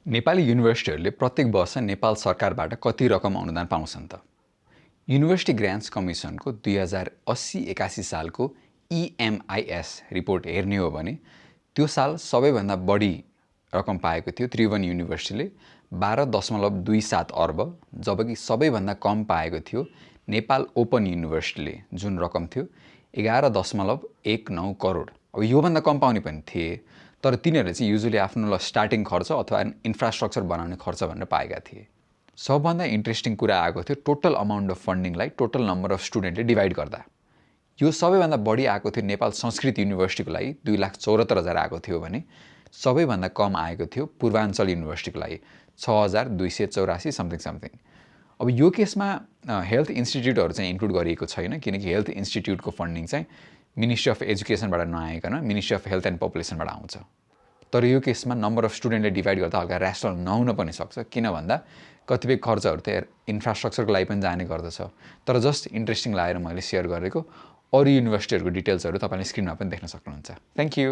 नेपाली युनिभर्सिटीहरूले प्रत्येक वर्ष नेपाल सरकारबाट कति रकम अनुदान पाउँछन् त? युनिभर्सिटी ग्रान्ट्स कमिसनको 2080-81 सालको EMIS रिपोर्ट हेर्ने हो भने त्यो साल सबैभन्दा बढी रकम पाएको थियो त्रिभुवन युनिभर्सिटीले 12.27 अर्ब, जबकि सबैभन्दा कम पाएको थियो नेपाल ओपन युनिभर्सिटीले, जुन रकम थियो 11.19 करोड। अब योभन्दा कम पाउने पनि थिए, तर तिनीहरूले चाहिँ युजुअली आफ्नो स्टार्टिङ खर्च अथवा इन्फ्रास्ट्रक्चर बनाउने खर्च भनेर पाएका थिए। सबभन्दा इन्ट्रेस्टिङ कुरा आएको थियो टोटल अमाउन्ट अफ फन्डिङलाई टोटल नम्बर अफ स्टुडेन्टले डिभाइड गर्दा। यो सबैभन्दा बढी आएको थियो नेपाल संस्कृत युनिभर्सिटीको लागि 2,74,000 आएको थियो भने सबैभन्दा कम आएको थियो पूर्वाञ्चल युनिभर्सिटीको लागि 6,284 समथिङ। अब यो केसमा हेल्थ इन्स्टिट्युटहरू चाहिँ इन्क्लुड गरिएको छैन, किनकि हेल्थ इन्स्टिट्युटको फन्डिङ चाहिँ मिनिस्ट्री अफ एजुकेसनबाट नआइकन मिनिस्ट्री अफ हेल्थ एन्ड पपुलेसनबाट आउँछ। तर यो केसमा नम्बर अफ स्टुडेन्टले डिभाइड गर्दा हल्का ऱ्यासनल नहुन पनि सक्छ, किन भन्दा कतिपय खर्चहरू त इन्फ्रास्ट्रक्चरको लागि पनि जाने गर्दछ। तर जस्ट इन्ट्रेस्टिङ लागेर मैले सेयर गरेको। अरू युनिभर्सिटीहरूको डिटेल्सहरू तपाईँले स्क्रिनमा पनि देख्न सक्नुहुन्छ। Thank you.